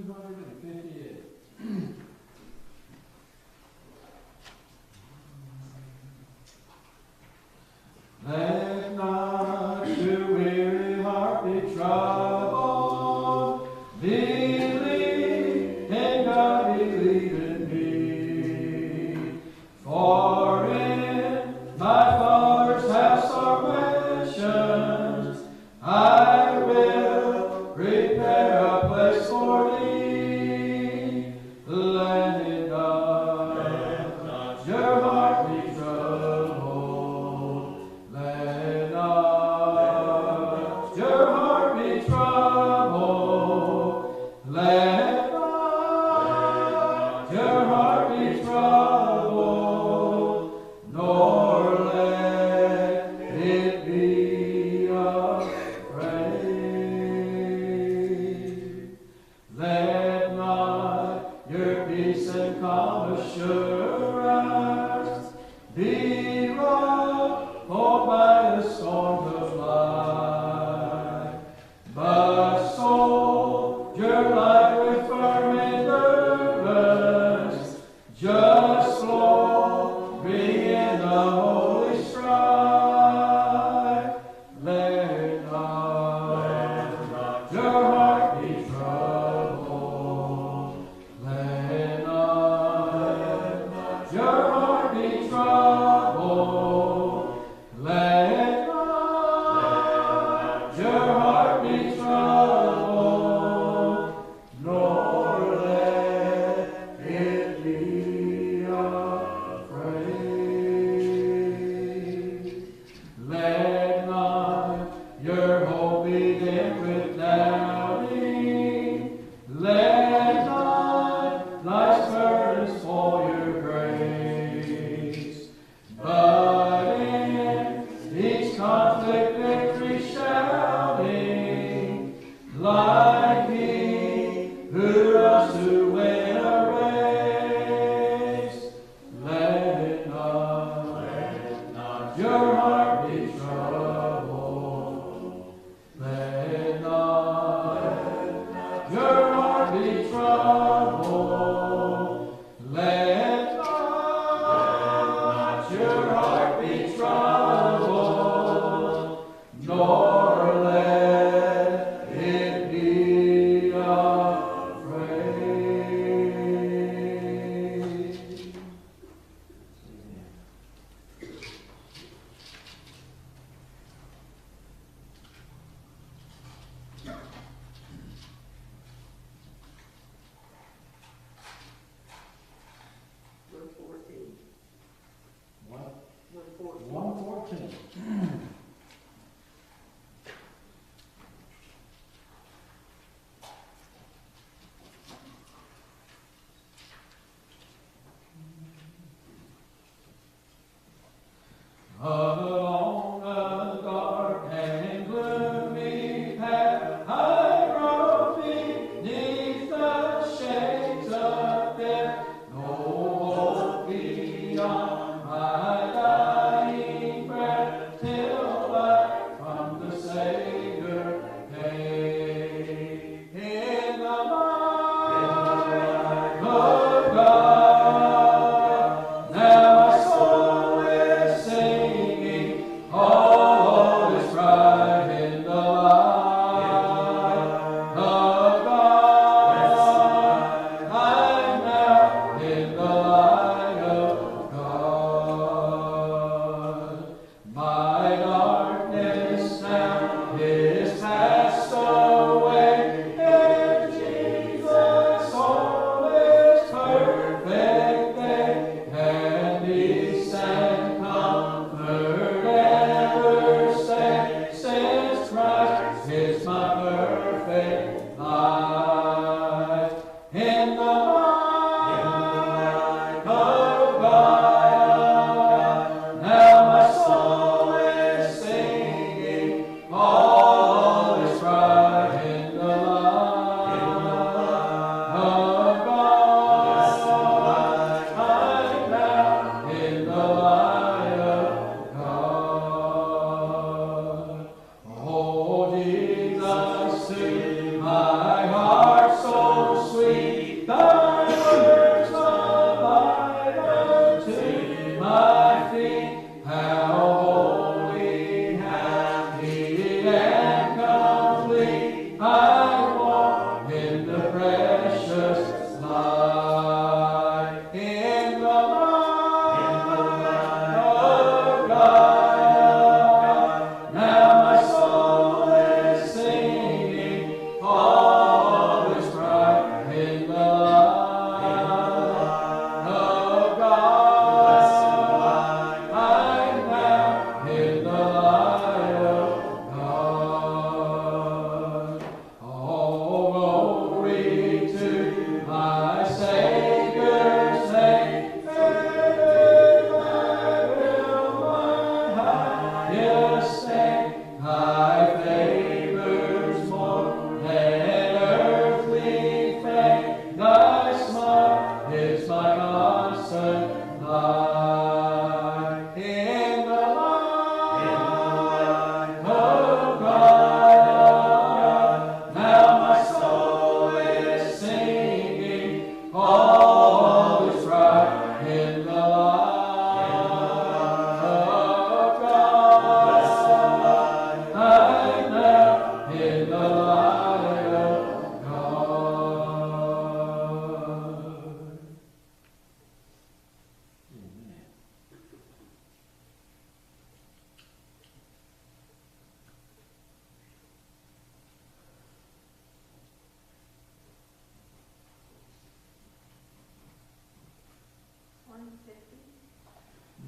258. Let not your weary heart be troubled. Believe in God, believe in me. For in my Father's house are mansions. I will prepare a place for thee. Let it not your heart be troubled. Let not your heart be troubled. Let not your heart be troubled, nor let it be afraid. Let not your peace and calm assurance be ruffled by the storms of life, but soldier like with firm endurance, just glory in the holy strife. Let not your heart be troubled. Let not your heart be troubled. Let not your heart be troubled, nor let it be afraid. Let not your hope be dim with doubting. Let not life's burdens for your grace, but in each conflict victory shouting, like he who runs to win a race. Let not your heart be troubled. Let not your heart be troubled. Let not your heart be troubled, nor let it be afraid.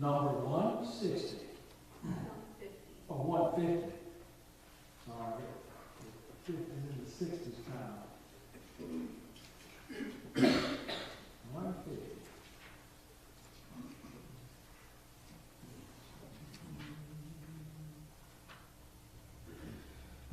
number 160. 150. Oh, 150. Sorry, 50s and the 60s kind of. 150.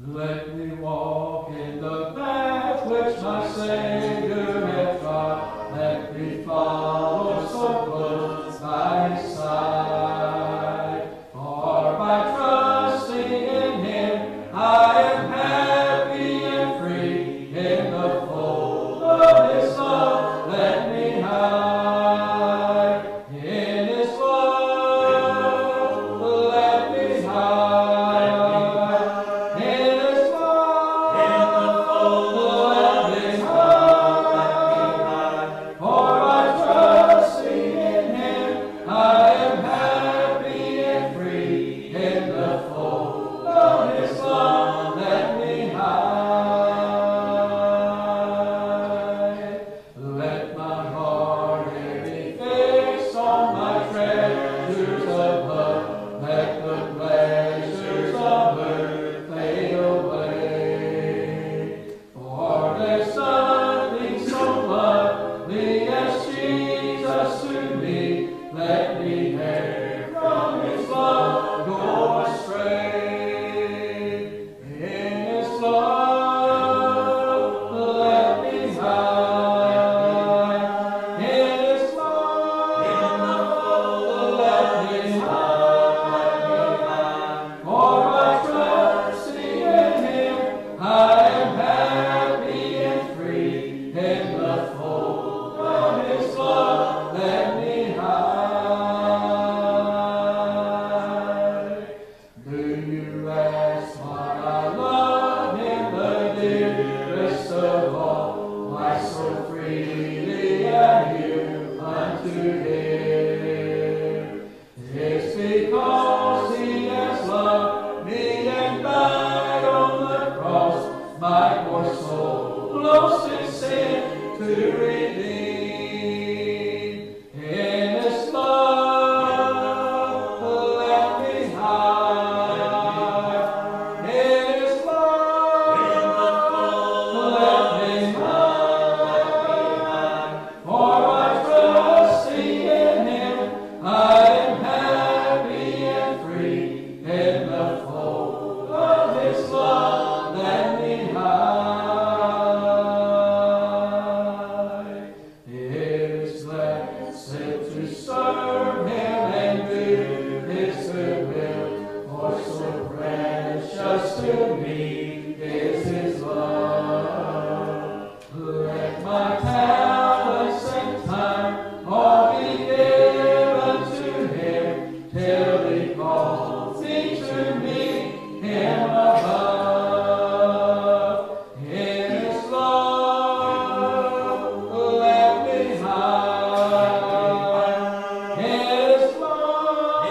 Let me walk in the path which my Savior hath trod. Let me follow so close by his side. For by trusting in him, I am happy and free. In the fold of his love, let me hide. In his love, let me hide. In his love, let me hide. For by trusting in him, I am happy and free. In the fold of his love, let me hide. Let my heart be fixed on my treasures above. Let the pleasures of earth fade away. For there's nothing so lovely as Jesus to me. Let me ne'er from his love go astray. In his love, let me hide. In his love, let me hide. For by trusting in him, I am happy and free. In the fold of his love, let me hide. Do you ask why I love him, the dearest of all? Why so freely I yield unto him? It's because he has loved me and died on the cross, my poor soul lost in sin to redeem. In his love, let me hide. In his love, let me hide. For by trusting in him, I am happy and free. In the fold of his love, let me hide. It is blessed to serve him and do his good will, for so precious to me is his love. Let my talents and time all be given to him, till he calls me to meet him above. In his love, let me hide. In his love,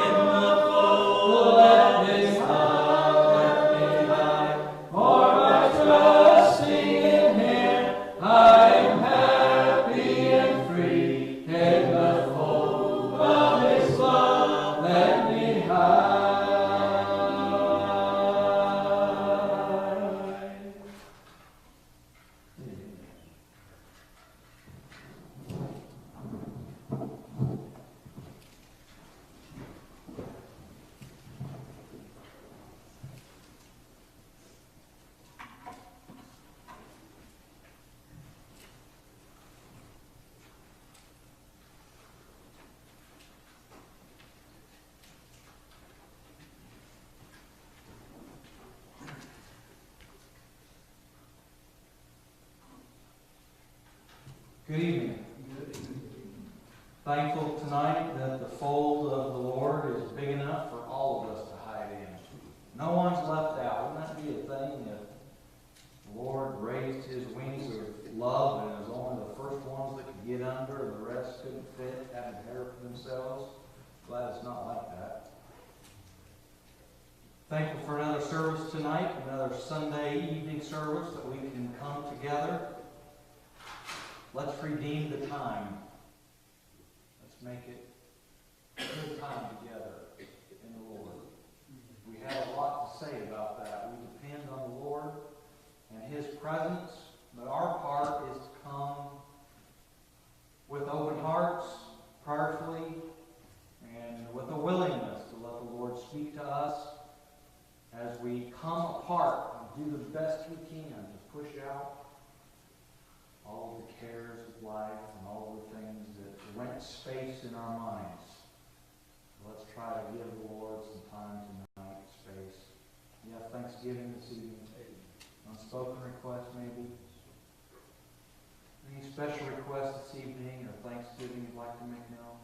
let me hide. For by trusting in him, I am happy and free. In the fold of his love, let me hide. Good evening. Thankful tonight that the fold of the Lord is big enough for all of us to hide in. No one's left out. Wouldn't that be a thing if the Lord raised his wings of love and it was only the first ones that could get under and the rest couldn't fit, having hair for themselves? Glad it's not like that. Thankful for another service tonight, another Sunday evening service that we can come together. Let's redeem the time. Let's make it good time together in the Lord. We have a lot to say about that. We depend on the Lord and His presence, but our part is to come with open hearts, prayerfully, and with a willingness to let the Lord speak to us as we come apart and do the best we can to push out all of the cares of life and all of the things that rent space in our minds. So let's try to give the Lord some time tonight, space. You have Thanksgiving this evening. Unspoken request maybe. Any special requests this evening or Thanksgiving you'd like to make known?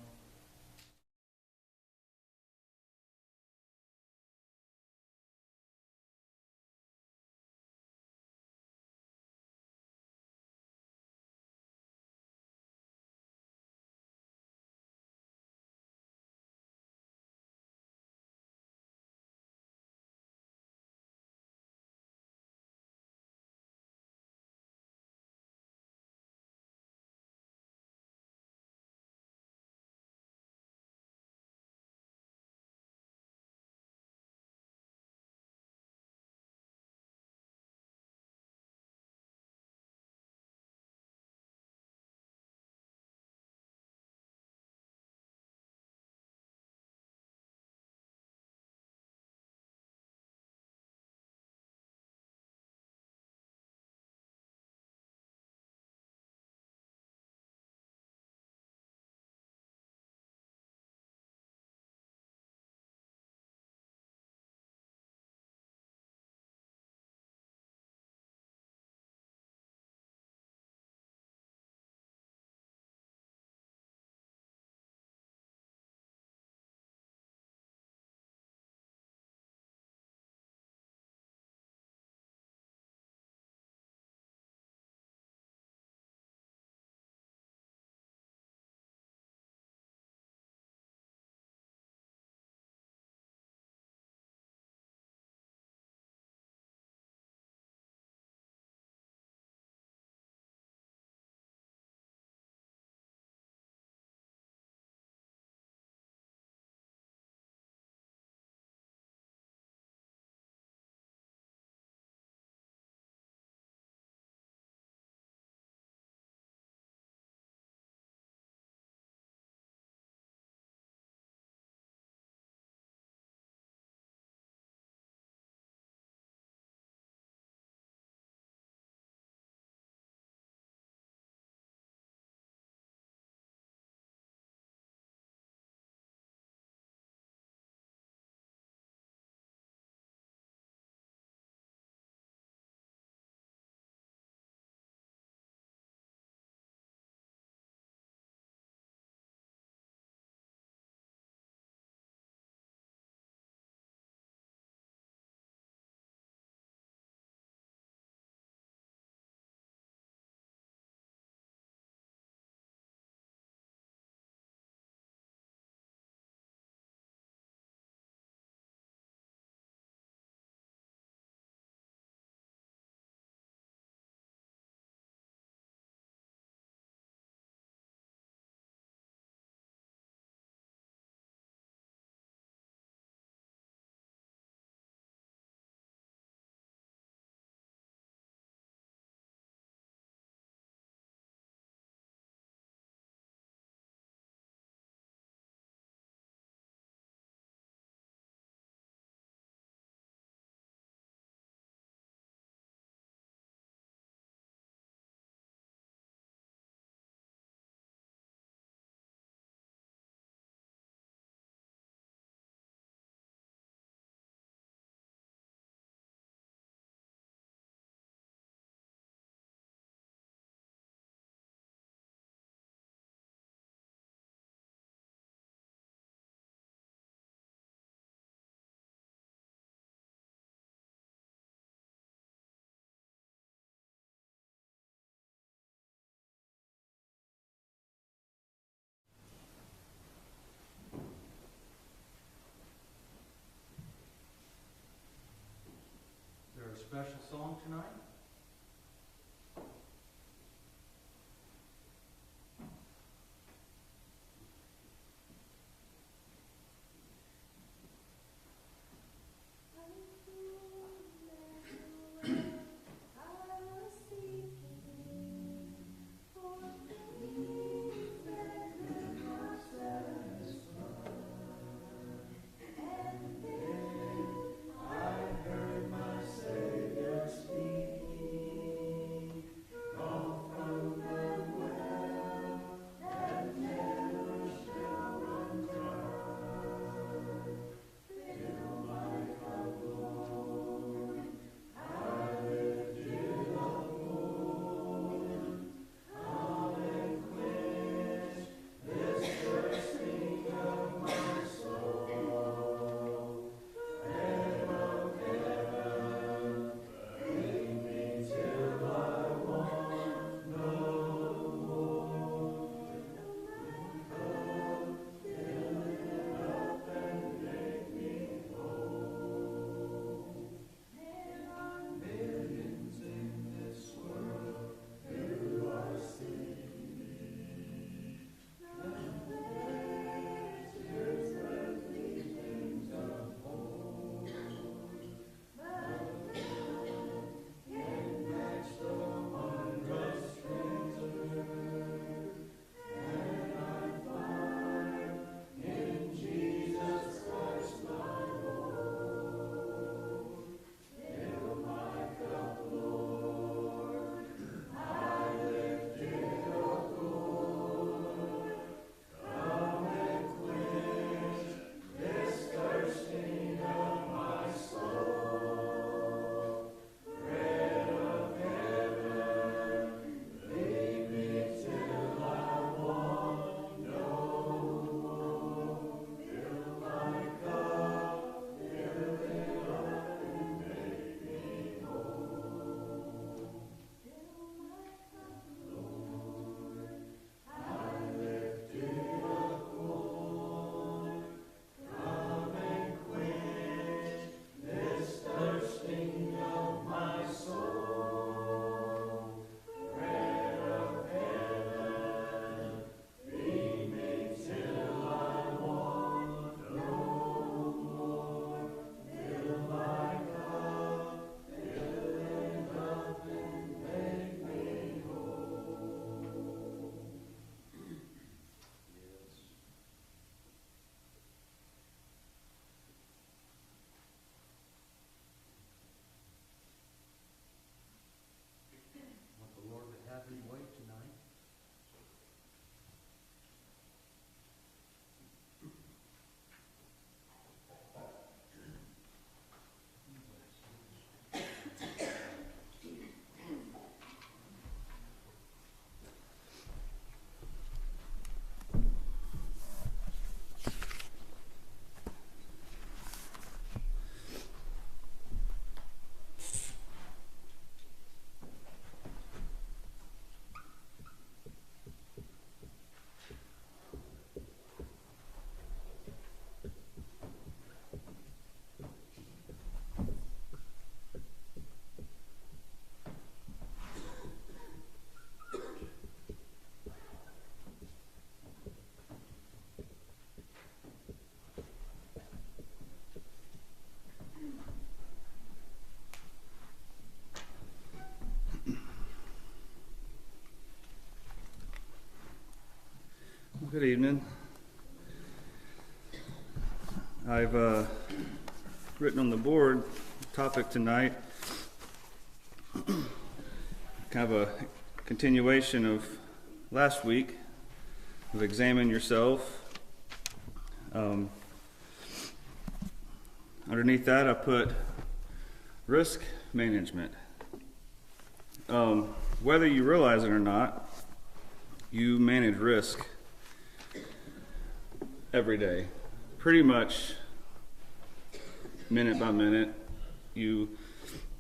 Special song tonight? Good evening. I've written on the board topic tonight, kind of a continuation of last week of examine yourself. Underneath that I put risk management. Whether you realize it or not, you manage risk every day, pretty much minute by minute. You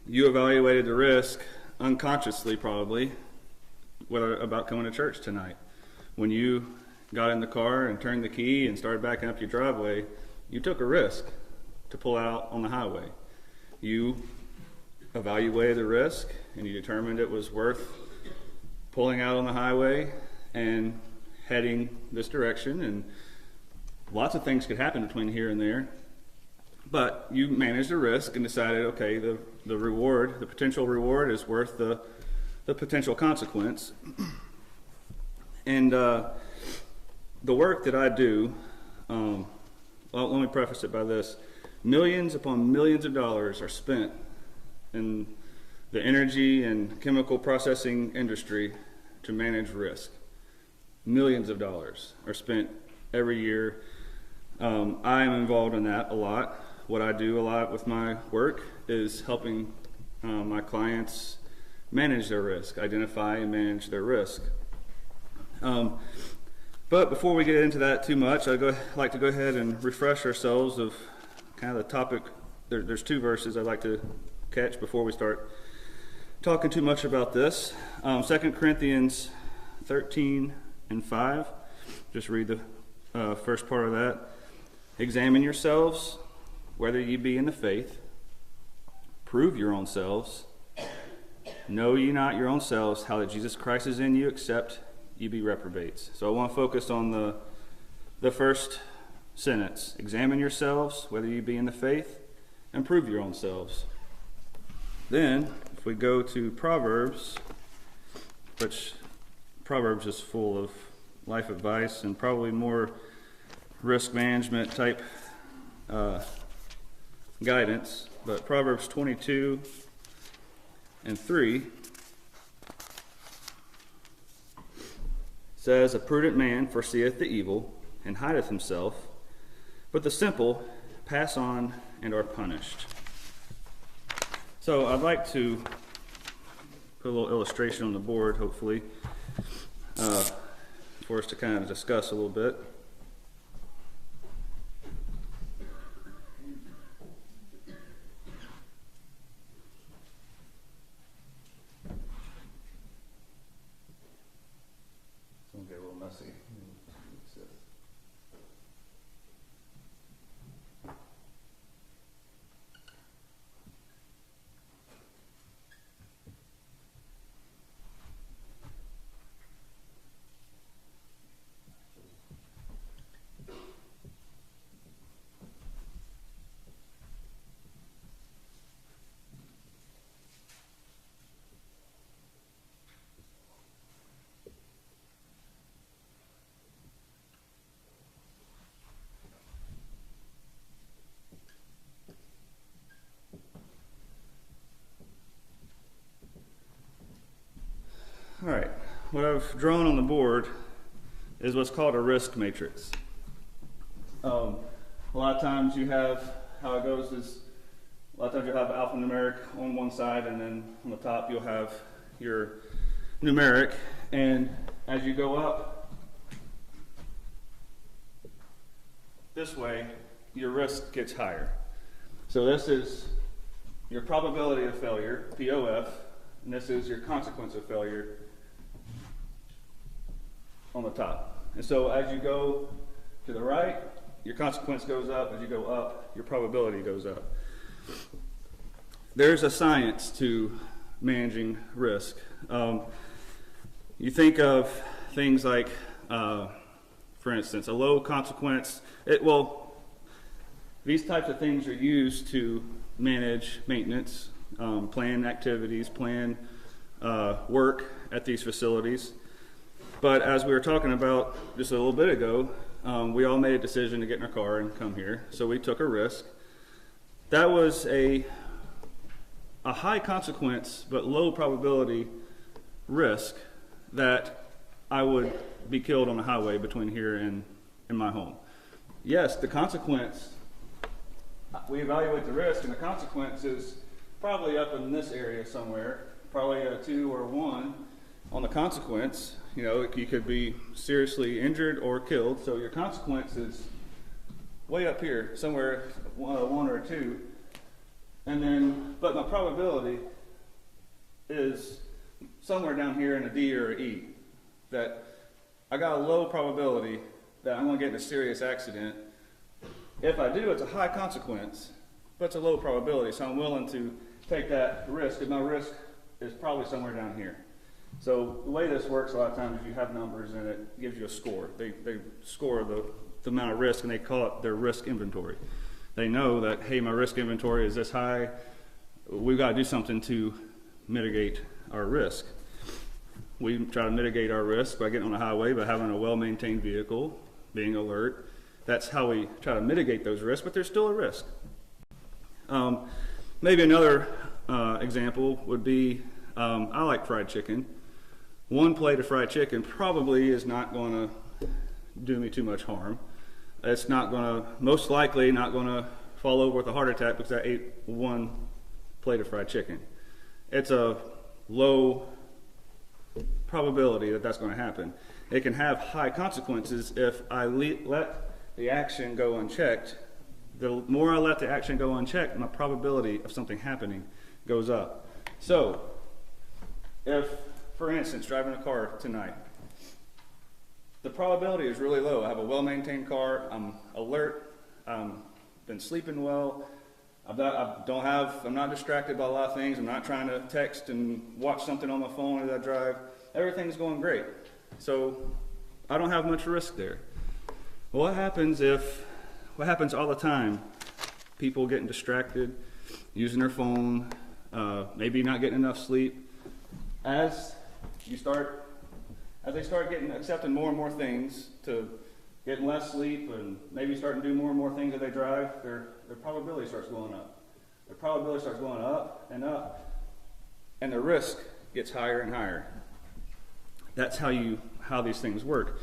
evaluated the risk unconsciously, probably, about coming to church tonight. When you got in the car and turned the key and started backing up your driveway, you took a risk to pull out on the highway. You evaluated the risk and you determined it was worth pulling out on the highway and heading this direction, and lots of things could happen between here and there, but you managed the risk and decided, okay, the reward, the potential reward is worth the potential consequence. And the work that I do, well, let me preface it by this. Millions upon millions of dollars are spent in the energy and chemical processing industry to manage risk. Millions of dollars are spent every year. I am involved in that a lot. What I do a lot with my work is helping my clients manage their risk, identify and manage their risk. But before we get into that too much, I'd like to go ahead and refresh ourselves of kind of the topic. There's two verses I'd like to catch before we start talking too much about this. 2 Corinthians 13 and 5. Just read the first part of that. Examine yourselves, whether ye be in the faith. Prove your own selves. Know ye not your own selves how that Jesus Christ is in you, except ye be reprobates. So I want to focus on the first sentence. Examine yourselves, whether ye be in the faith, and prove your own selves. Then, if we go to Proverbs, which Proverbs is full of life advice and probably more risk management type guidance, but Proverbs 22 and 3 says, a prudent man foreseeth the evil and hideth himself, but the simple pass on and are punished. So I'd like to put a little illustration on the board, hopefully, for us to kind of discuss a little bit. It's going to get a little messy. All right, what I've drawn on the board is what's called a risk matrix. A lot of times you have, how it goes is, a lot of times you'll have alphanumeric on one side, and then on the top you'll have your numeric, and as you go up this way, your risk gets higher. So this is your probability of failure, POF, and this is your consequence of failure on the top. And so as you go to the right, your consequence goes up. As you go up, your probability goes up. There's a science to managing risk. You think of things like, for instance, a low consequence. These types of things are used to manage maintenance, plan activities, plan work at these facilities. But as we were talking about just a little bit ago, we all made a decision to get in our car and come here. So we took a risk. That was a high consequence but low probability risk that I would be killed on the highway between here and my home. Yes, the consequence, we evaluate the risk, and the consequence is probably up in this area somewhere, probably a 2 or 1 on the consequence. You know, you could be seriously injured or killed, so your consequence is way up here, somewhere 1 or 2. And then, but my probability is somewhere down here in a D or an E. That I got a low probability that I'm going to get in a serious accident. If I do, it's a high consequence, but it's a low probability, so I'm willing to take that risk, and my risk is probably somewhere down here. So the way this works a lot of times is you have numbers and it gives you a score. They score the amount of risk, and they call it their risk inventory. They know that, hey, my risk inventory is this high. We've got to do something to mitigate our risk. We try to mitigate our risk by getting on the highway, by having a well-maintained vehicle, being alert. That's how we try to mitigate those risks, but there's still a risk. Maybe another example would be, I like fried chicken. 1 plate of fried chicken probably is not going to do me too much harm. It's not going to, most likely not going to fall over with a heart attack because I ate 1 plate of fried chicken. It's a low probability that that's going to happen. It can have high consequences if I let the action go unchecked. The more I let the action go unchecked, my probability of something happening goes up. So, if, for instance, driving a car tonight, the probability is really low. I have a well-maintained car. I'm alert. Been sleeping well. I'm not distracted by a lot of things. I'm not trying to text and watch something on my phone as I drive. Everything's going great. So I don't have much risk there. What happens all the time? People getting distracted, using their phone, maybe not getting enough sleep. As they start accepting more and more things, to getting less sleep and maybe starting to do more and more things as they drive, their probability starts going up. Their probability starts going up, and the risk gets higher and higher. That's how these things work.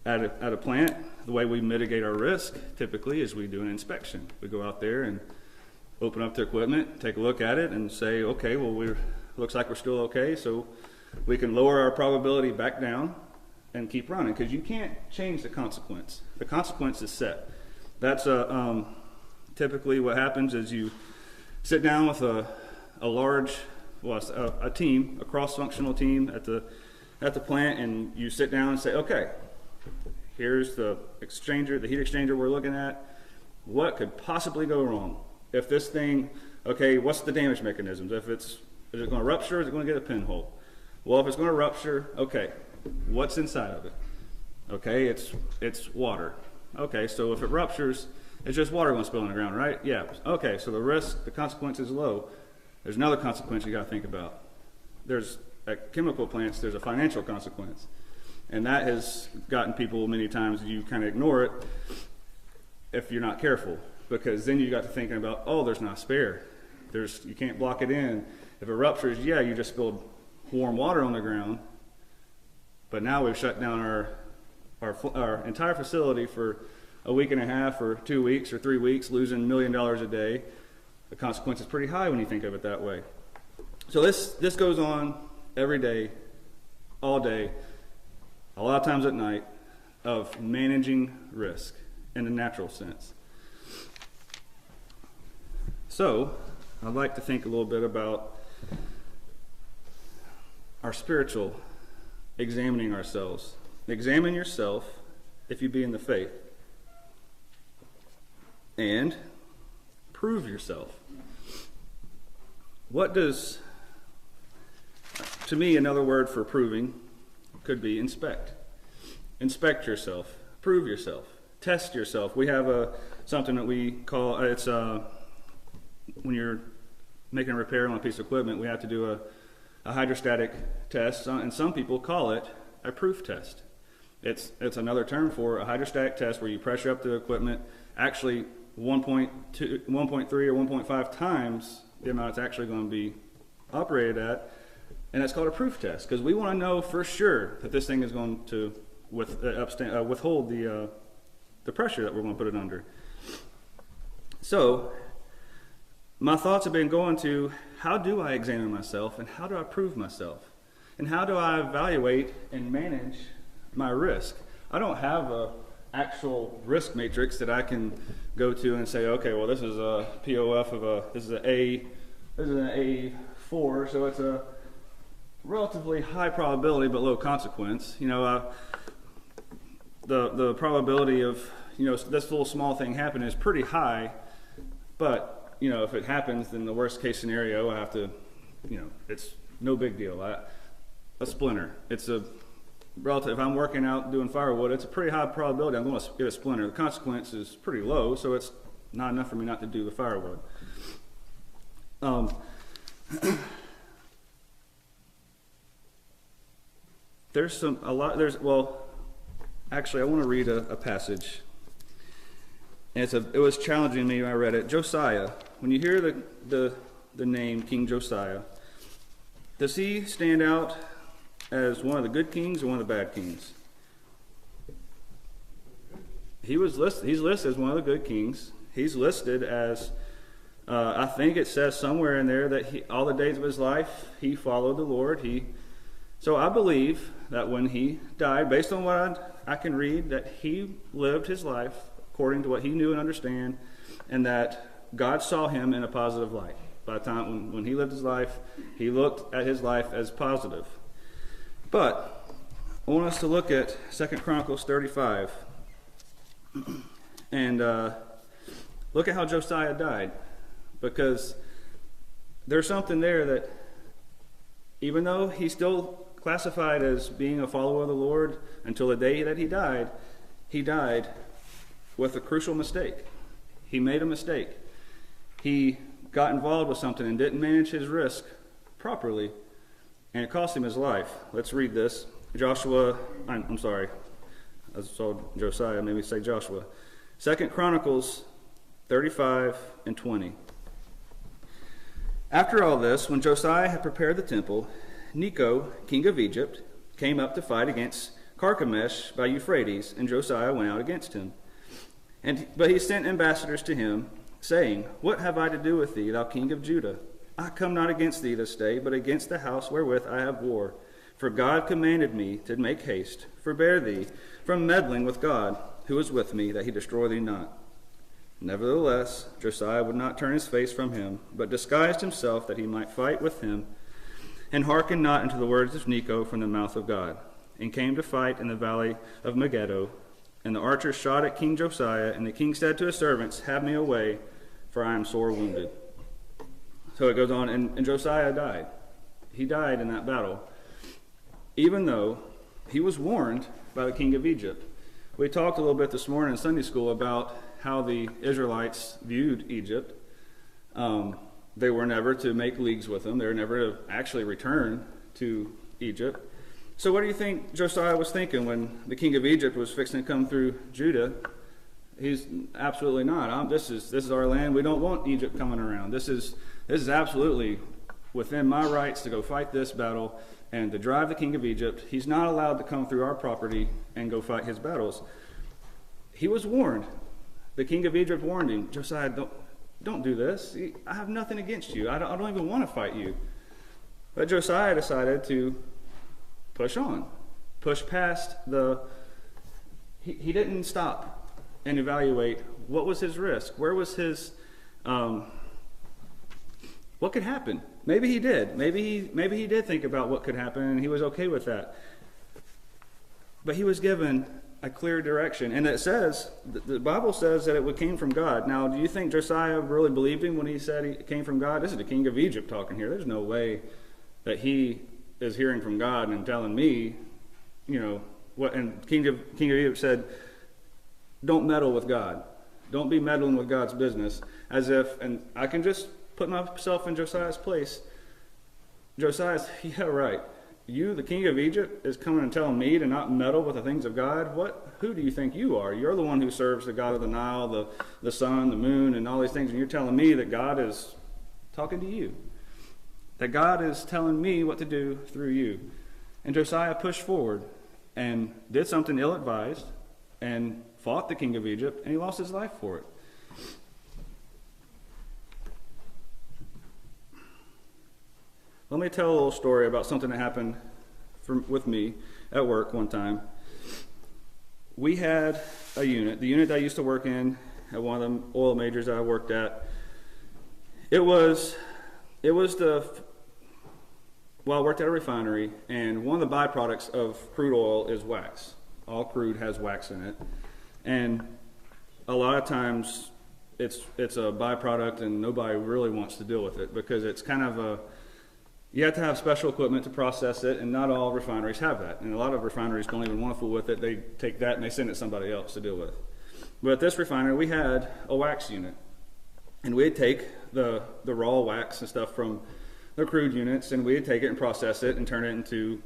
At a plant, the way we mitigate our risk typically is we do an inspection. We go out there and open up the equipment, take a look at it, and say, okay, well, looks like we're still okay, so we can lower our probability back down and keep running, because you can't change the consequence. The consequence is set. That's typically what happens is you sit down with a team, a cross-functional team at the plant, and you sit down and say, okay, here's the heat exchanger we're looking at. What could possibly go wrong? If this thing, okay, what's the damage mechanisms? Is it going to rupture, or is it going to get a pinhole? Well, if it's going to rupture, okay, what's inside of it? Okay, it's water. Okay, so if it ruptures, it's just water going to spill on the ground, right? Yeah. Okay, so the consequence is low. There's another consequence you got to think about. At chemical plants, there's a financial consequence. And that has gotten people many times, you kind of ignore it if you're not careful. Because then you got to thinking about, oh, there's not spare. You can't block it in. If it ruptures, yeah, you just spilled warm water on the ground. But now we've shut down our entire facility for a week and a half or 2 weeks or 3 weeks, losing $1 million a day. The consequence is pretty high when you think of it that way. So this goes on every day, all day, a lot of times at night, of managing risk in a natural sense. So I'd like to think a little bit about our spiritual examining ourselves. Examine yourself if you be in the faith, and prove yourself. To me, another word for proving could be inspect. Inspect yourself, prove yourself, test yourself. We have something that we call, when you're making a repair on a piece of equipment, we have to do a hydrostatic test, and some people call it a proof test. It's another term for a hydrostatic test where you pressure up the equipment actually 1.3 or 1.5 times the amount it's actually going to be operated at, and that's called a proof test because we want to know for sure that this thing is going to withhold the pressure that we're going to put it under. So my thoughts have been going to how do I examine myself and how do I prove myself? And how do I evaluate and manage my risk? I don't have a actual risk matrix that I can go to and say, okay, well, this is a POF of this is an A4, so it's a relatively high probability but low consequence. The probability of this little small thing happening is pretty high, but if it happens, then the worst case scenario, I have to, it's no big deal. A splinter, it's a relative. If I'm working out doing firewood, it's a pretty high probability I'm going to get a splinter. The consequence is pretty low, so it's not enough for me not to do the firewood. Actually, I want to read a passage. And it was challenging me when I read it. Josiah. When you hear the name King Josiah, does he stand out as one of the good kings or one of the bad kings? He's listed as one of the good kings. He's listed as, I think it says somewhere in there that all the days of his life he followed the Lord. So I believe that when he died, based on what I can read, that he lived his life according to what he knew and understand, and that God saw him in a positive light. By the time when he lived his life, he looked at his life as positive. But I want us to look at 2 Chronicles 35 and look at how Josiah died, because there's something there that even though he's still classified as being a follower of the Lord until the day that he died with a crucial mistake. He made a mistake. He got involved with something and didn't manage his risk properly, and it cost him his life. Let's read this. I'm sorry. I saw Josiah, made me say Joshua. 2 Chronicles 35 and 20. After all this, when Josiah had prepared the temple, Necho, king of Egypt, came up to fight against Carchemish by Euphrates, and Josiah went out against him. But he sent ambassadors to him, saying, What have I to do with thee, thou king of Judah? I come not against thee this day, but against the house wherewith I have war. For God commanded me to make haste. Forbear thee from meddling with God, who is with me, that he destroy thee not. Nevertheless, Josiah would not turn his face from him, but disguised himself that he might fight with him, and hearkened not unto the words of Necho from the mouth of God, and came to fight in the valley of Megiddo. And the archers shot at King Josiah, and the king said to his servants, Have me away, for I am sore wounded. So it goes on, and Josiah died. He died in that battle, even though he was warned by the king of Egypt. We talked a little bit this morning in Sunday school about how the Israelites viewed Egypt. They were never to make leagues with them. They were never to actually return to Egypt. So what do you think Josiah was thinking when the king of Egypt was fixing to come through Judah? He's absolutely not. This is our land. We don't want Egypt coming around. This is absolutely within my rights to go fight this battle and to drive the king of Egypt. He's not allowed to come through our property and go fight his battles. He was warned. The king of Egypt warned him, Josiah, don't do this. I have nothing against you. I don't even want to fight you. But Josiah decided to push on, push past he didn't stop and evaluate what was his risk, where was his, what could happen. Maybe he did. Maybe he did think about what could happen, and he was okay with that. But he was given a clear direction, and it says, the Bible says that it came from God. Now, do you think Josiah really believed him when he said it came from God? This is the king of Egypt talking here. There's no way that he is hearing from God and telling me, what. And King of Egypt said, don't meddle with God. Don't be meddling with God's business. As if, and I can just put myself in Josiah's place. Josiah's, yeah, right. you, the king of Egypt, is coming and telling me to not meddle with the things of God? Who do you think you are? You're the one who serves the God of the Nile, the sun, the moon, and all these things, and you're telling me that God is talking to you, that God is telling me what to do through you. And Josiah pushed forward and did something ill-advised and fought the king of Egypt, and he lost his life for it. Let me tell a little story about something that happened with me at work one time. We had a unit, the unit that I used to work in at one of the oil majors that I worked at. I worked at a refinery, and one of the byproducts of crude oil is wax. All crude has wax in it, and a lot of times it's a byproduct, and nobody really wants to deal with it because it's kind of you have to have special equipment to process it, and not all refineries have that. And a lot of refineries don't even want to fool with it. They take that and they send it to somebody else to deal with. But at this refinery, we had a wax unit, and we'd take the raw wax and stuff from the crude units, and we'd take it and process it and turn it into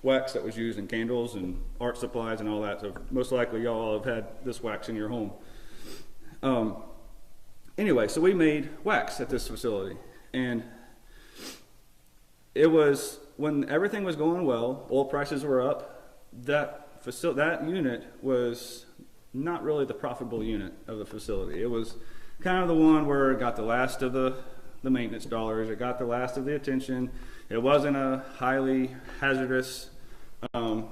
wax that was used in candles and art supplies and all that. So most likely y'all have had this wax in your home. Anyway, so we made wax at this facility, and it was when everything was going well, oil prices were up, that unit was not really the profitable unit of the facility. It was kind of the one where it got the last of the maintenance dollars, it got the last of the attention. It wasn't a highly hazardous, didn't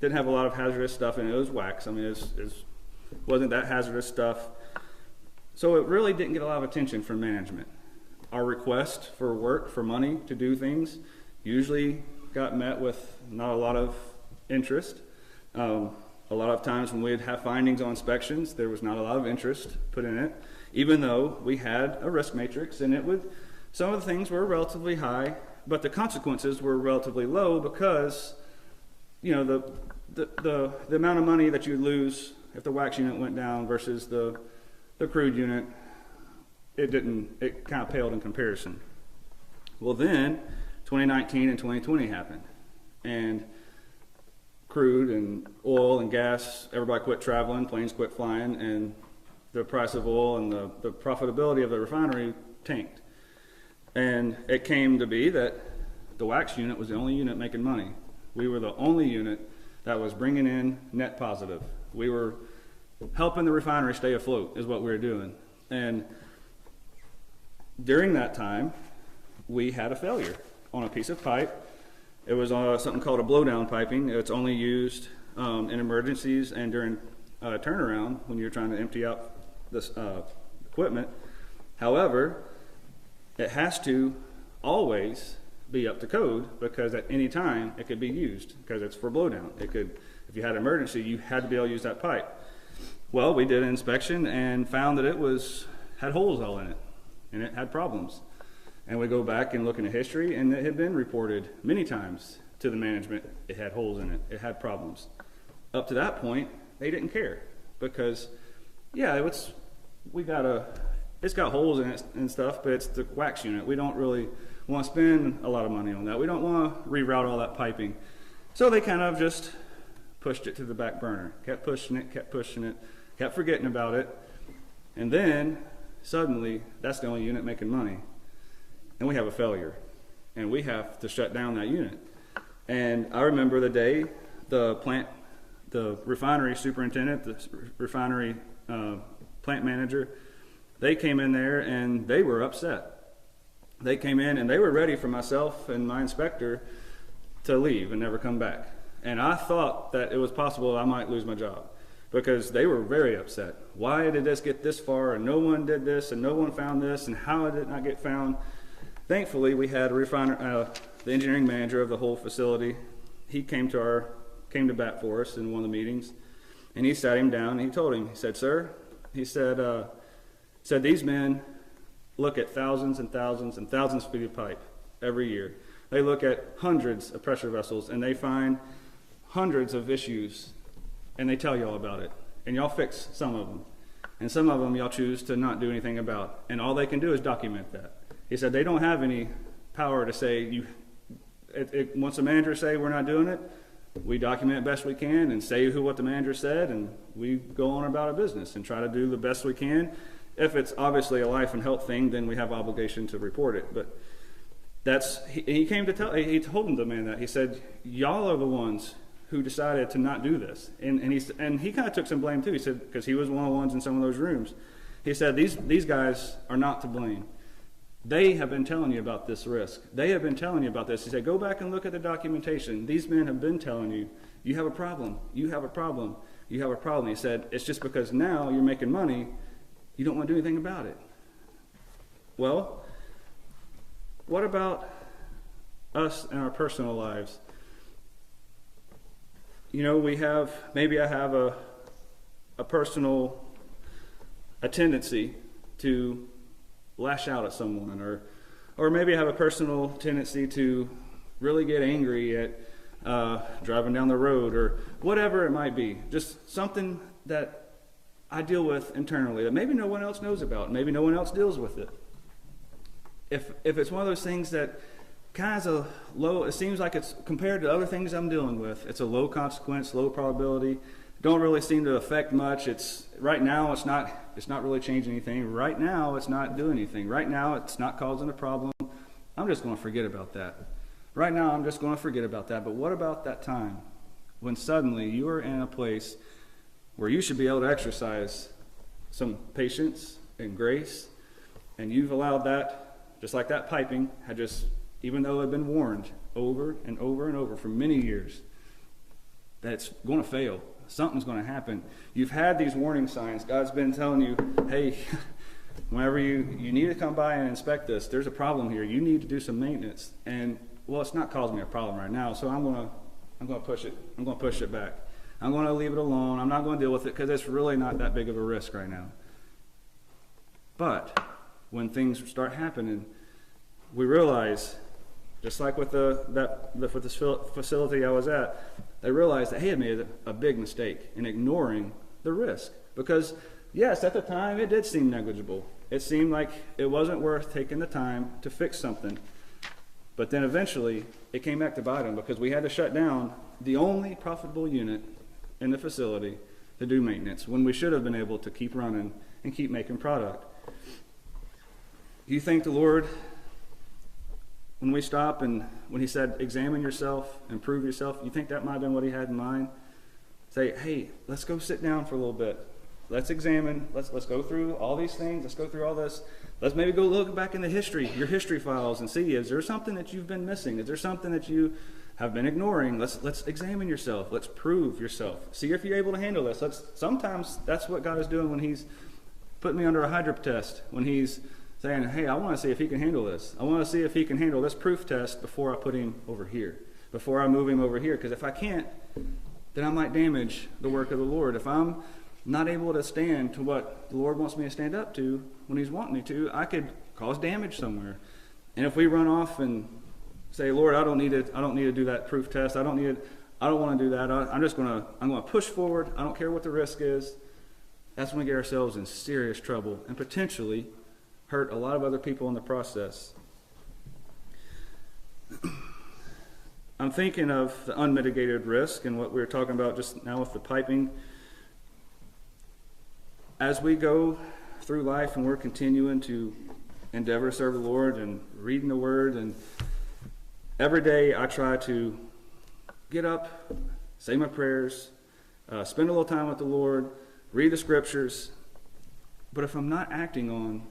have a lot of hazardous stuff in it. It was wax. I mean, it wasn't that hazardous stuff. So it really didn't get a lot of attention from management. Our request for work, for money to do things, usually got met with not a lot of interest. A lot of times when we'd have findings on inspections, there was not a lot of interest put in it, even though we had a risk matrix, and some of the things were relatively high, but the consequences were relatively low because, the amount of money that you'd lose if the wax unit went down versus the crude unit, it kind of paled in comparison. Well, then 2019 and 2020 happened, and crude and oil and gas, everybody quit traveling, planes quit flying, and the price of oil and the profitability of the refinery tanked. And it came to be that the wax unit was the only unit making money. We were the only unit that was bringing in net positive. We were helping the refinery stay afloat is what we were doing. And during that time, we had a failure on a piece of pipe. It was something called a blowdown piping. It's only used in emergencies and during turnaround when you're trying to empty out this equipment. However, it has to always be up to code because at any time it could be used because it's for blowdown. If you had an emergency, you had to be able to use that pipe. Well, we did an inspection and found that it had holes all in it, and it had problems. And we go back and look into history, and it had been reported many times to the management. It had holes in it. It had problems. Up to that point, they didn't care because, it's got holes in it and stuff, but it's the wax unit. We don't really want to spend a lot of money on that. We don't want to reroute all that piping. So they kind of just pushed it to the back burner, kept pushing it, kept forgetting about it. And then suddenly, that's the only unit making money. And we have a failure. And we have to shut down that unit. And I remember the day the refinery superintendent, the refinery plant manager, they came in there and they were upset. They came in and they were ready for myself and my inspector to leave and never come back. And I thought that it was possible I might lose my job because they were very upset. Why did this get this far and no one did this and no one found this and how did it not get found? Thankfully, we had the engineering manager of the whole facility. He came to bat for us in one of the meetings, and he sat him down and he told him, he said, "Sir," he said, "these men look at thousands and thousands and thousands of feet of pipe every year. They look at hundreds of pressure vessels and they find hundreds of issues and they tell y'all about it. And y'all fix some of them. And some of them y'all choose to not do anything about. And all they can do is document that." He said they don't have any power to say Once the manager say we're not doing it, we document best we can and say what the manager said, and we go on about our business and try to do the best we can. If it's obviously a life and health thing, then we have obligation to report it. But he told the man that. He said, y'all are the ones who decided to not do this. And he kind of took some blame too. He said, because he was one of the ones in some of those rooms. He said, these guys are not to blame. They have been telling you about this risk. They have been telling you about this. He said, go back and look at the documentation. These men have been telling you, you have a problem. You have a problem. You have a problem. He said, it's just because now you're making money, you don't want to do anything about it. Well, what about us and our personal lives? Maybe I have a tendency to lash out at someone, or maybe I have a personal tendency to really get angry at driving down the road, or whatever it might be. Just something that I deal with internally that maybe no one else knows about, maybe no one else deals with it. If it's one of those things that kind of low, it seems like it's compared to other things I'm dealing with, it's a low consequence, low probability, don't really seem to affect much. Right now it's not really changing anything. Right now it's not doing anything. Right now it's not causing a problem. I'm just going to forget about that. Right now I'm just going to forget about that. But what about that time when suddenly you are in a place where you should be able to exercise some patience and grace, and you've allowed that, just like that piping had just, even though it had been warned over and over and over for many years, that it's going to fail. Something's going to happen. You've had these warning signs. God's been telling you, hey, whenever you need to come by and inspect this, there's a problem here. You need to do some maintenance. And, well, it's not causing me a problem right now, so I'm going to push it. I'm going to push it back. I'm going to leave it alone. I'm not going to deal with it because it's really not that big of a risk right now. But when things start happening, we realize, just like with this facility I was at, they realized that he had made a big mistake in ignoring the risk. Because, yes, at the time it did seem negligible. It seemed like it wasn't worth taking the time to fix something. But then eventually it came back to bite them, because we had to shut down the only profitable unit in the facility to do maintenance when we should have been able to keep running and keep making product. Do you think the Lord, when we stop and when he said, examine yourself, improve yourself, you think that might have been what he had in mind? Say, hey, let's go sit down for a little bit. Let's examine, let's go through all these things, let's go through all this. Let's maybe go look back in the history, your history files, and see, is there something that you've been missing? Is there something that you have been ignoring? Let's examine yourself. Let's prove yourself. See if you're able to handle this. Sometimes that's what God is doing when he's putting me under a hydrop test, when he's saying, hey, I want to see if he can handle this. I want to see if he can handle this proof test before I put him over here, before I move him over here. Because if I can't, then I might damage the work of the Lord. If I'm not able to stand to what the Lord wants me to stand up to when he's wanting me to, I could cause damage somewhere. And if we run off and say, Lord, I don't need to do that proof test. I don't want to do that. I'm going to push forward. I don't care what the risk is. That's when we get ourselves in serious trouble and potentially hurt a lot of other people in the process. I'm thinking of the unmitigated risk and what we were talking about just now with the piping. As we go through life and we're continuing to endeavor to serve the Lord and reading the Word, and every day I try to get up, say my prayers, spend a little time with the Lord, read the Scriptures. But if I'm not acting on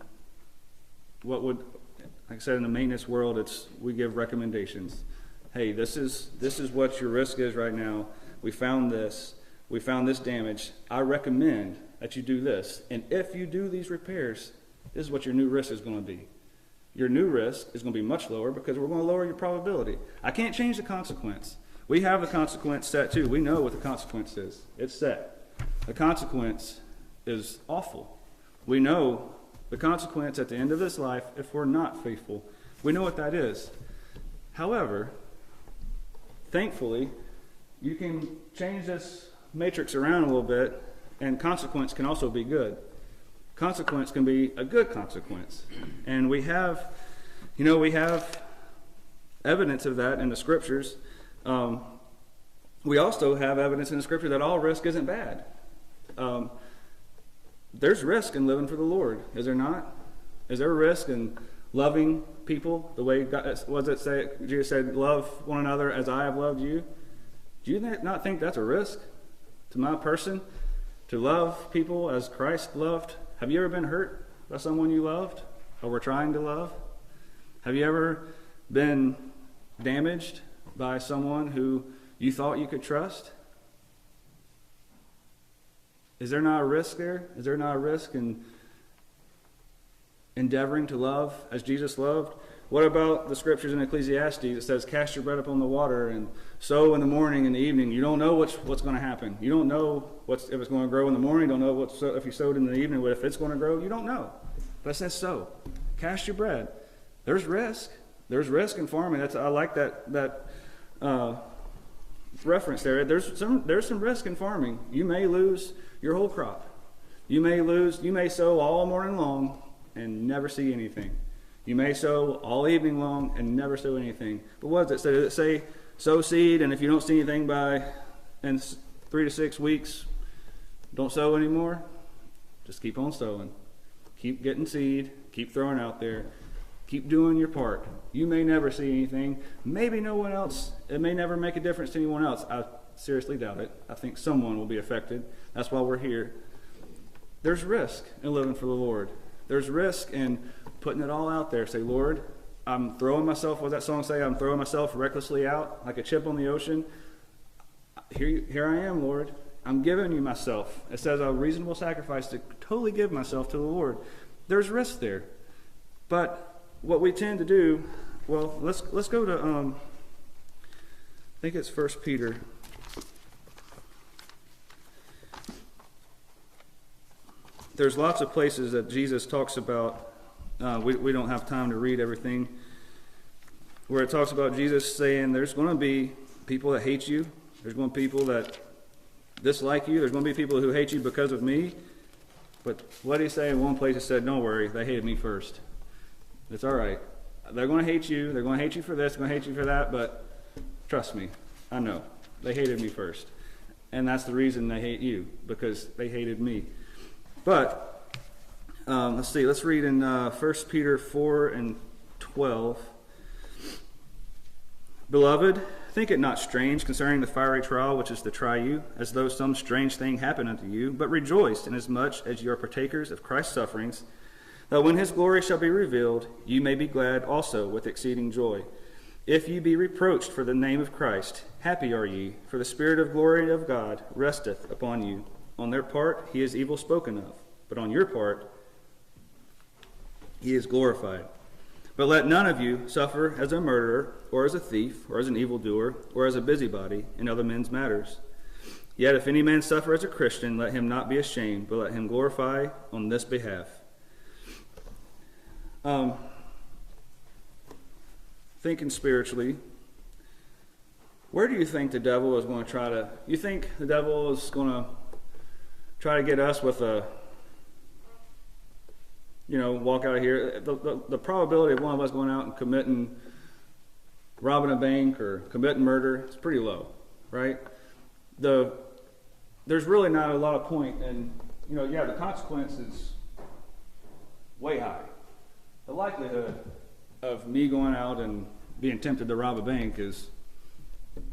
what would, like I said, in the maintenance world, we give recommendations. Hey, this is what your risk is right now. We found this damage. I recommend that you do this. And if you do these repairs, this is what your new risk is going to be. Your new risk is going to be much lower because we're going to lower your probability. I can't change the consequence. We have the consequence set too. We know what the consequence is. It's set. The consequence is awful. We know the consequence at the end of this life if we're not faithful. We know what that is. However, thankfully, you can change this matrix around a little bit, and consequence can also be good. Consequence can be a good consequence. And we have evidence of that in the scriptures. We also have evidence in the scripture that all risk isn't bad. There's risk in living for the Lord, is there not? Is there a risk in loving people the way God, what does it say? Jesus said, love one another as I have loved you. Do you not think that's a risk to my person? To love people as Christ loved? Have you ever been hurt by someone you loved or were trying to love? Have you ever been damaged by someone who you thought you could trust? Is there not a risk there? Is there not a risk in endeavoring to love as Jesus loved? What about the scriptures in Ecclesiastes that says, cast your bread upon the water and sow in the morning and the evening? You don't know what's going to happen. You don't know if it's going to grow in the morning. You don't know if you sowed in the evening, if it's going to grow. You don't know. But it says sow. Cast your bread. There's risk. There's risk in farming. I like that reference there. There's some risk in farming. You may lose your whole crop. You may sow all morning long and never see anything. You may sow all evening long and never sow anything. But what does it say? Does it say sow seed, and if you don't see anything in 3 to 6 weeks, don't sow anymore? Just keep on sowing. Keep getting seed. Keep throwing out there. Keep doing your part. You may never see anything. Maybe no one else. It may never make a difference to anyone else. I seriously doubt it. I think someone will be affected. That's why we're here. There's risk in living for the Lord. There's risk in putting it all out there. Say, Lord, I'm throwing myself, what does that song say? I'm throwing myself recklessly out like a chip on the ocean. Here I am, Lord. I'm giving you myself. It says a reasonable sacrifice to totally give myself to the Lord. There's risk there. But what we tend to do, well, let's go to, I think it's 1 Peter. There's lots of places that Jesus talks about. We don't have time to read everything. Where it talks about Jesus saying there's going to be people that hate you. There's going to be people that dislike you. There's going to be people who hate you because of me. But what did he say in one place? He said, don't worry, they hated me first. It's all right. They're going to hate you. They're going to hate you for this. They're going to hate you for that. But trust me, I know. They hated me first. And that's the reason they hate you, because they hated me. But, let's see. Let's read in 1 Peter 4 and 12. Beloved, think it not strange concerning the fiery trial which is to try you, as though some strange thing happened unto you, but rejoice inasmuch as you are partakers of Christ's sufferings, that when his glory shall be revealed, you may be glad also with exceeding joy. If ye be reproached for the name of Christ, happy are ye, for the Spirit of glory of God resteth upon you. On their part he is evil spoken of, but on your part he is glorified. But let none of you suffer as a murderer, or as a thief, or as an evildoer, or as a busybody in other men's matters. Yet if any man suffer as a Christian, let him not be ashamed, but let him glorify on this behalf. Thinking spiritually, where do you think the devil is going to try to... You think the devil is going to try to get us with a... walk out of here. The probability of one of us going out and robbing a bank or committing murder is pretty low, right? There's really not a lot of point in, the consequence is way high. The likelihood of me going out and being tempted to rob a bank is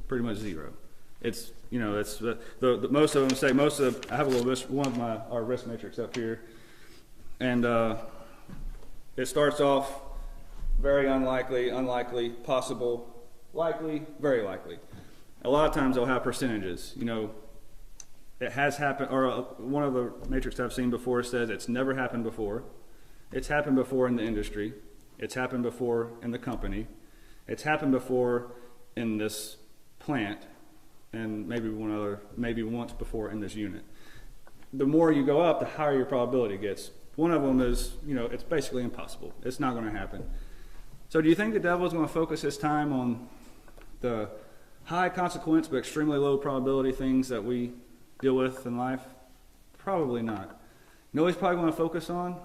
pretty much zero. It's, it's the most of them say, I have a little bit, one of our risk matrix up here. And it starts off very unlikely, possible, likely, very likely. A lot of times they'll have percentages. It has happened, or one of the matrices I've seen before says it's never happened before. It's happened before in the industry. It's happened before in the company. It's happened before in this plant, and maybe once before in this unit. The more you go up, the higher your probability gets. One of them is, it's basically impossible. It's not going to happen. So do you think the devil is going to focus his time on the high consequence but extremely low probability things that we deal with in life? Probably not. You know what he's probably going to focus on?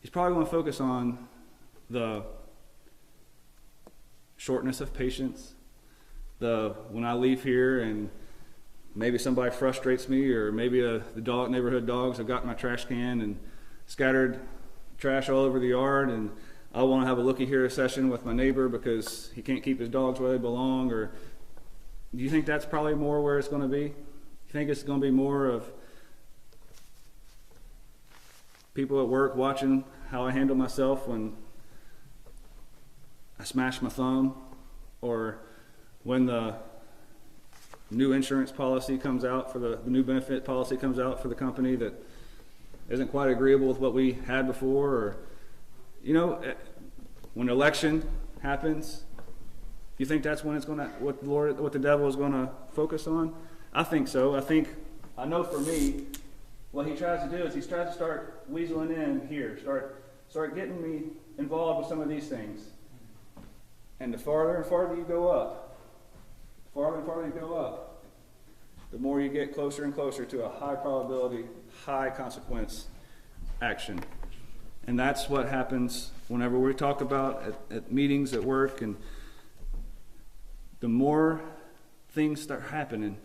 He's probably going to focus on the shortness of patience, the when I leave here and maybe somebody frustrates me, or maybe the neighborhood dogs have got my trash can and scattered trash all over the yard, and I want to have a looky-here session with my neighbor because he can't keep his dogs where they belong. Or do you think that's probably more where it's going to be? You think it's going to be more of people at work watching how I handle myself when I smash my thumb, or when the new insurance policy comes out for the new benefit policy comes out for the company that isn't quite agreeable with what we had before? Or, when election happens, you think that's when it's going to, what the devil is going to focus on? I think so. I know for me, what he tries to do is he tries to start weaseling in here, start getting me involved with some of these things. And the farther and farther you go up, the more you get closer and closer to a high probability, high consequence action. And that's what happens whenever we talk about at meetings at work, and the more things start happening,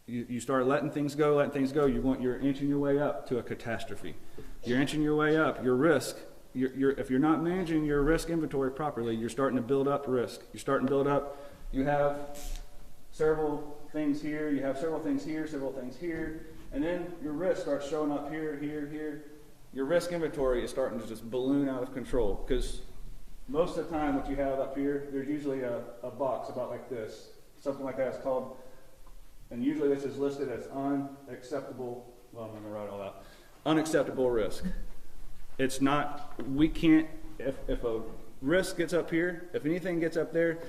you start letting things go, you're inching your way up to a catastrophe. You're inching your way up. Your risk, if you're not managing your risk inventory properly, you're starting to build up risk. You're starting to build up, you have several things here, you have several things here, and then your risk starts showing up here. Your risk inventory is starting to just balloon out of control, because most of the time what you have up here, there's usually a box about like this, something like that is called, and usually this is listed as unacceptable, well, I'm going to write it all out, unacceptable risk. It's not, we can't, if a risk gets up here, if anything gets up there,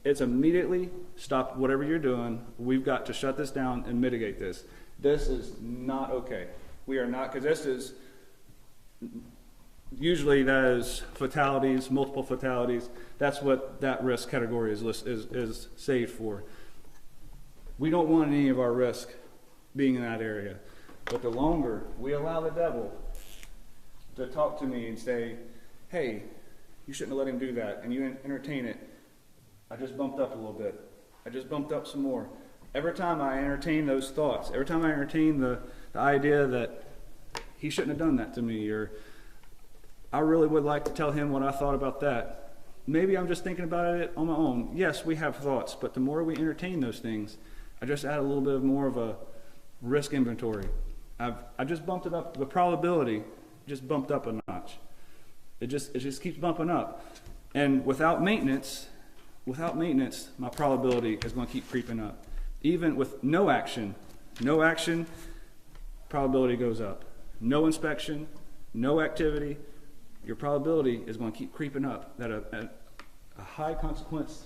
it's immediately stop whatever you're doing. We've got to shut this down and mitigate this. This is not okay. We are not, because this is, usually that is fatalities, multiple fatalities. That's what that risk category is saved for. We don't want any of our risk being in that area. But the longer we allow the devil to talk to me and say, hey, you shouldn't have let him do that, and you entertain it, I just bumped up a little bit. I just bumped up some more. Every time I entertain those thoughts, every time I entertain the idea that he shouldn't have done that to me, or I really would like to tell him what I thought about that. Maybe I'm just thinking about it on my own. Yes, we have thoughts, but the more we entertain those things, I just add a little bit more of a risk inventory. I just bumped it up. The probability just bumped up a notch. It just keeps bumping up. And without maintenance, my probability is going to keep creeping up. Even with no action, probability goes up. No inspection, no activity, your probability is going to keep creeping up that a high consequence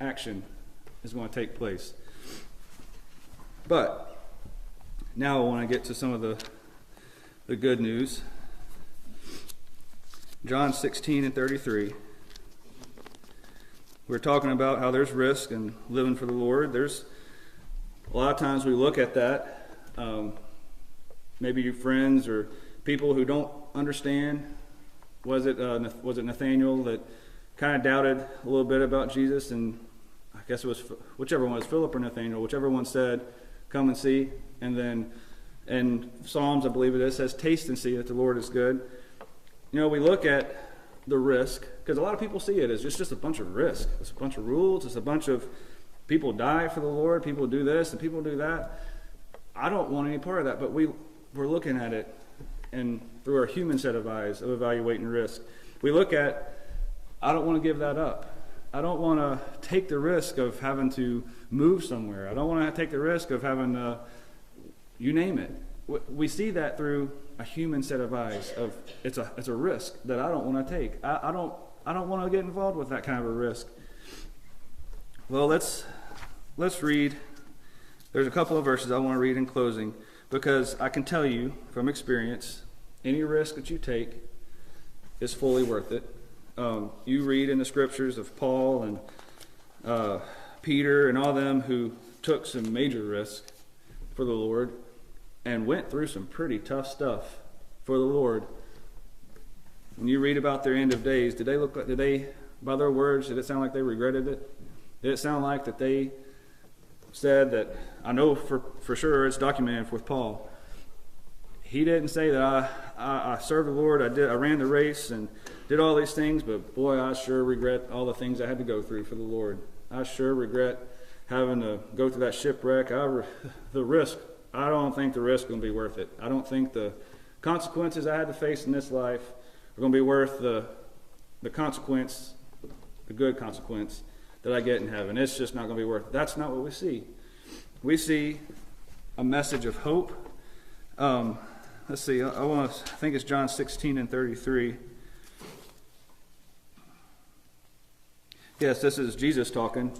action is going to take place. But now I want to get to some of the good news. John 16:33. We're talking about how there's risk in living for the Lord. There's a lot of times we look at that. Maybe your friends or people who don't understand. Was it Nathaniel that kind of doubted a little bit about Jesus? And I guess it was whichever one was Philip or Nathaniel, whichever one said, "Come and see." And then in Psalms, I believe it is, says, "Taste and see that the Lord is good." We look at the risk, because a lot of people see it as just a bunch of risk. It's a bunch of rules. It's a bunch of people die for the Lord. People do this and people do that. I don't want any part of that, but we're looking at it and through our human set of eyes of evaluating risk. We look at, I don't want to give that up. I don't want to take the risk of having to move somewhere. I don't want to take the risk of having to, you name it. We see that through a human set of eyes of it's a risk that I don't want to take. I don't want to get involved with that kind of a risk. Well, let's read. There's a couple of verses I want to read in closing, because I can tell you from experience, any risk that you take is fully worth it. You read in the scriptures of Paul and Peter and all them who took some major risk for the Lord and went through some pretty tough stuff for the Lord. When you read about their end of days, did they by their words, did it sound like they regretted it? Did it sound like that they said that, I know for sure it's documented with Paul. He didn't say that I served the Lord, I ran the race and did all these things, but boy, I sure regret all the things I had to go through for the Lord. I sure regret having to go through that shipwreck. The risk, I don't think the risk is going to be worth it. I don't think the consequences I had to face in this life are going to be worth the consequence, the good consequence that I get in heaven. It's just not going to be worth it. That's not what we see. We see a message of hope. Let's see, I think it's John 16 and 33. Yes, this is Jesus talking.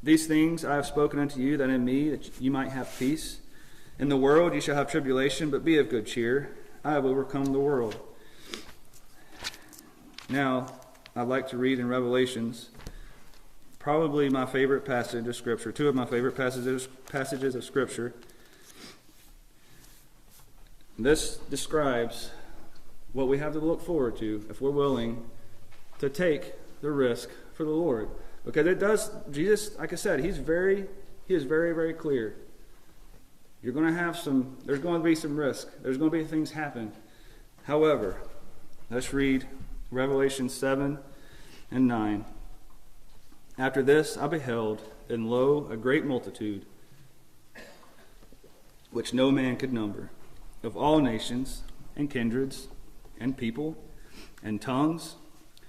These things I have spoken unto you, that in me that you might have peace. In the world you shall have tribulation, but be of good cheer. I have overcome the world. Now, I'd like to read in Revelations, probably my favorite passage of Scripture, two of my favorite passages of Scripture. This describes what we have to look forward to if we're willing to take the risk for the Lord. Because it does, Jesus, like I said, he is very, very clear. You're going to have there's going to be some risk. There's going to be things happen. However, let's read Revelation 7 and 9. After this I beheld, and lo, a great multitude, which no man could number, of all nations and kindreds and people and tongues,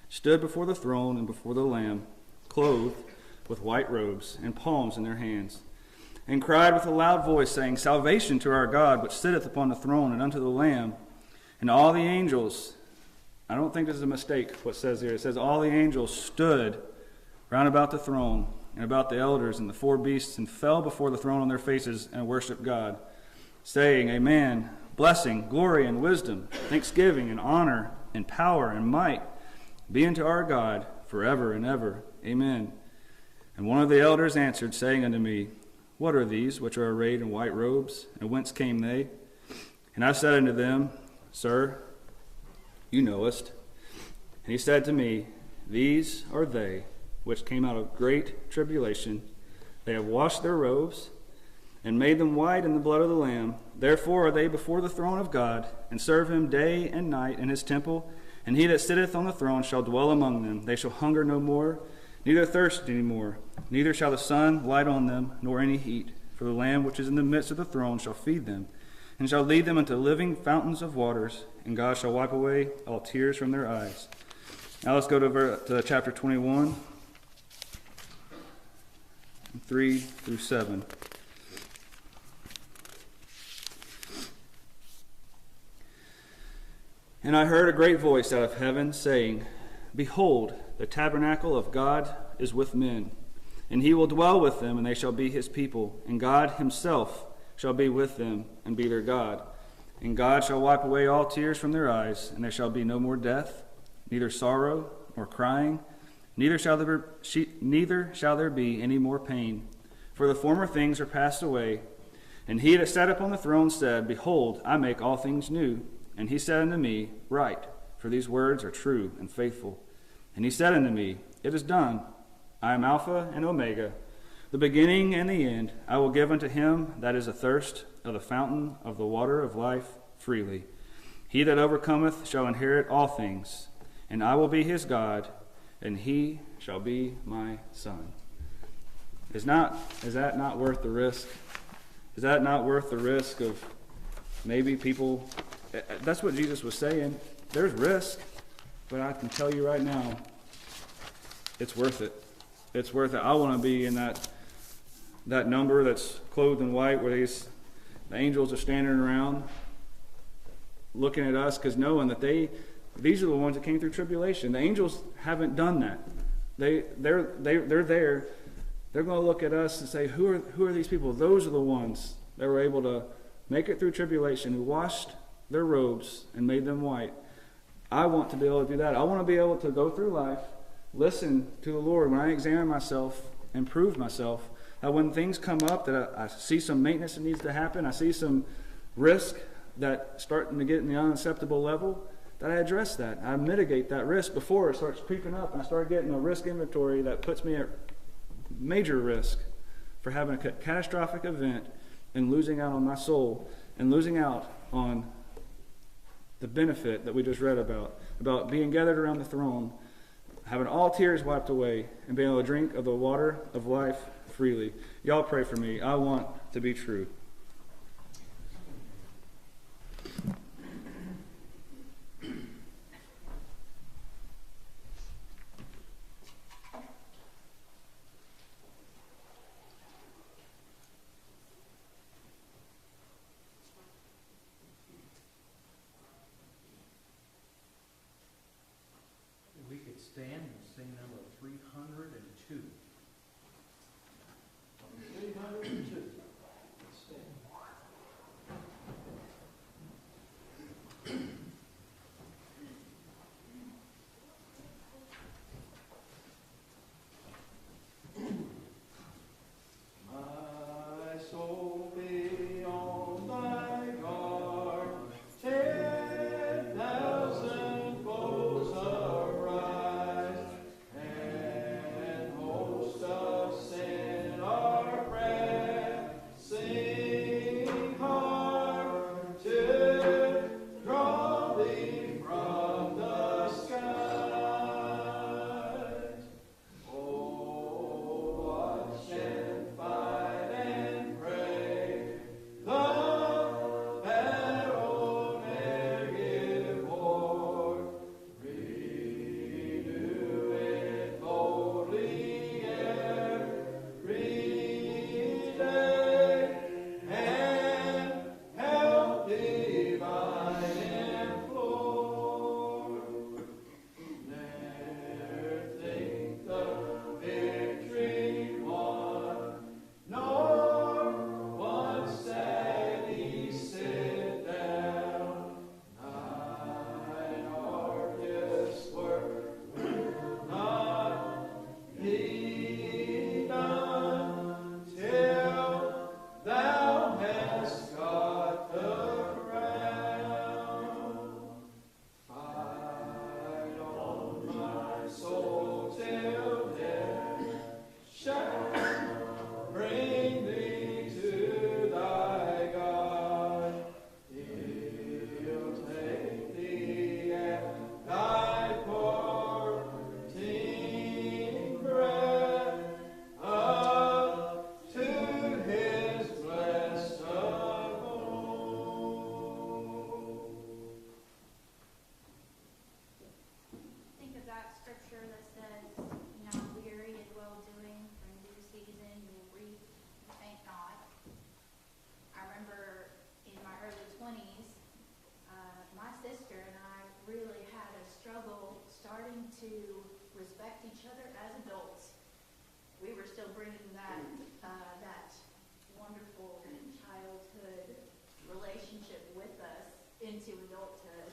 stood before the throne and before the Lamb, clothed with white robes and palms in their hands, and cried with a loud voice, saying, Salvation to our God, which sitteth upon the throne, and unto the Lamb. And all the angels, I don't think this is a mistake what it says here. It says all the angels stood round about the throne and about the elders and the four beasts, and fell before the throne on their faces and worshiped God, saying, Amen, blessing, glory, and wisdom, thanksgiving, and honor, and power, and might be unto our God forever and ever. Amen. And one of the elders answered, saying unto me, What are these which are arrayed in white robes, and whence came they? And I said unto them, Sir, you knowest. And he said to me, These are they which came out of great tribulation. They have washed their robes, and made them white in the blood of the Lamb. Therefore are they before the throne of God, and serve him day and night in his temple. And he that sitteth on the throne shall dwell among them. They shall hunger no more, neither thirst any more. Neither shall the sun light on them, nor any heat. For the Lamb which is in the midst of the throne shall feed them, and shall lead them unto living fountains of waters. And God shall wipe away all tears from their eyes. Now let's go to chapter 21, 3 through 7. And I heard a great voice out of heaven, saying, Behold, the tabernacle of God is with men, and he will dwell with them, and they shall be his people. And God himself shall be with them, and be their God. And God shall wipe away all tears from their eyes, and there shall be no more death, neither sorrow, nor crying, neither shall there be any more pain. For the former things are passed away. And he that sat upon the throne said, Behold, I make all things new. And he said unto me, Write, for these words are true and faithful. And he said unto me, It is done. I am Alpha and Omega, the beginning and the end. I will give unto him that is athirst of the fountain of the water of life freely. He that overcometh shall inherit all things, and I will be his God, and he shall be my son. Is that not worth the risk? Is that not worth the risk of maybe people? That's what Jesus was saying. There's risk, but I can tell you right now, it's worth it. It's worth it. I want to be in that number that's clothed in white, where the angels are standing around looking at us, because knowing that these are the ones that came through tribulation. The angels haven't done that. They're there. They're going to look at us and say, who are these people? Those are the ones that were able to make it through tribulation, who washed their robes and made them white. I want to be able to do that. I want to be able to go through life, listen to the Lord when I examine myself, improve myself. That when things come up, that I see some maintenance that needs to happen, I see some risk that starting to get in the unacceptable level, that I address that. I mitigate that risk before it starts creeping up and I start getting a risk inventory that puts me at major risk for having a catastrophic event and losing out on my soul and losing out on the benefit that we just read about being gathered around the throne, having all tears wiped away, and being able to drink of the water of life freely. Y'all pray for me. I want to be true. We could stand and sing number 302. 302. Let's stand. My soul be on thy guard, 10,000 foes arise, and hosts of sin are pressing hard to draw thee from the skies. Oh, watch and fight and pray, the battle ne'er give o'er. Renew it boldly every day, and help divine implore. Ne'er think the victory won, nor once sadly sit down. Thine arduous work will not be done till thou hast got the crown. Fight on, my soul, till death shall bring thee to thy God. He'll take thee at thy parting breath up to his blessed abode. Think of that scripture that says, not weary in well-doing, for in due season you will reap and faint not. I remember in my early 20s, my sister and I really had a struggle starting to respect each other as adults. We were still bringing that wonderful childhood relationship with us into adulthood.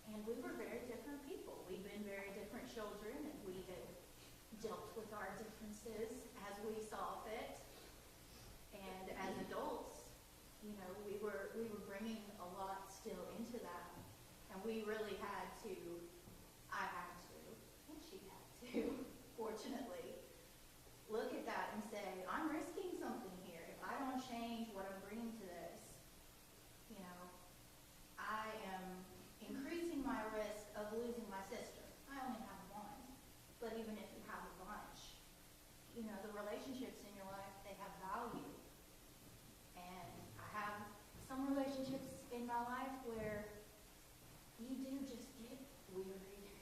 And we were very different people. We'd been very different children, and we had dealt with our differences as we saw fit. And as adults, you know, we were bringing a lot still into that. And we really had to, I had to, and she had to, fortunately, look at that and say, I'm risking something here. If I don't change what I'm bringing to this, you know, I am increasing my risk of losing my sister. I only have one. But even if you have a bunch, you know, the relationships in your life, they have value. And I have some relationships in my life where you do just get weary.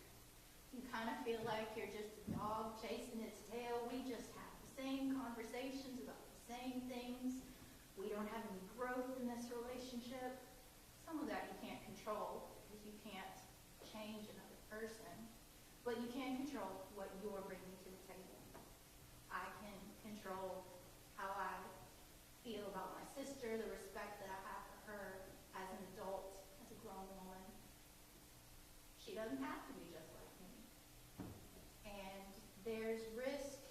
You kind of feel like you're just a dog chasing its tail. We just have the same conversations about the same things. We don't have any growth in this relationship. Some of that you can't control because you can't change another person. But you can control what you're bringing to the table. I can control how I feel about my sister, the respect that I have for her as an adult, as a grown woman. She doesn't have to be just like me. And there's risk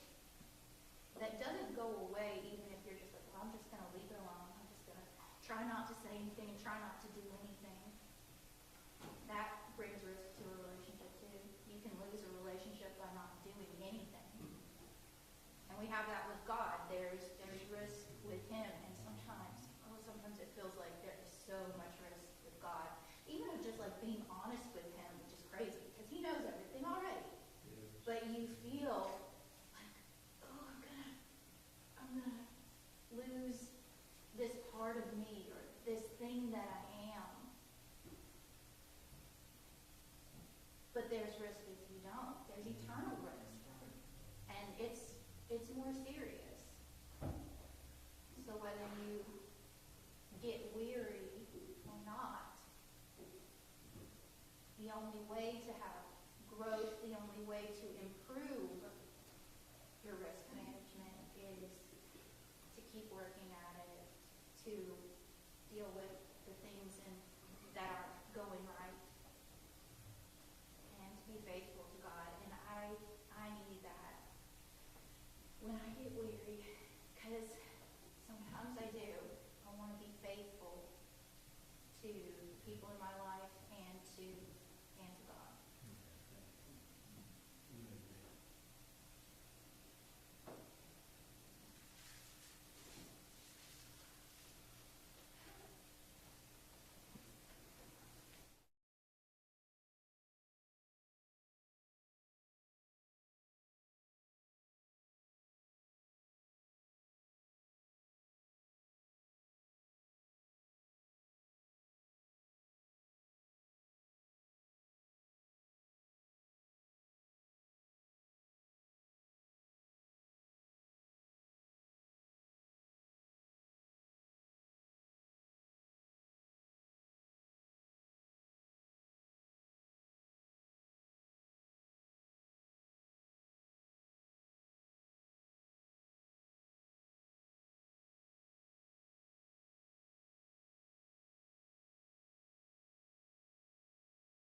that doesn't go away even if you're just like, well, I'm just going to leave it alone. I'm just going to try not to say anything and try not to do anything. we have that with God. There's risk with Him, and sometimes it feels like there is so much risk with God. Even of just like being honest with Him, which is crazy, because He knows everything already. But you feel like, oh, I'm gonna lose this part of me or this thing that I am. But there's risk if you don't. There's eternal risk. And it's more serious. So whether you get weary or not, the only way to have growth, the only way to improve your risk management is to keep working at it, to deal with the things that are going right, and to be faithful to God. And I need that when I get weary, because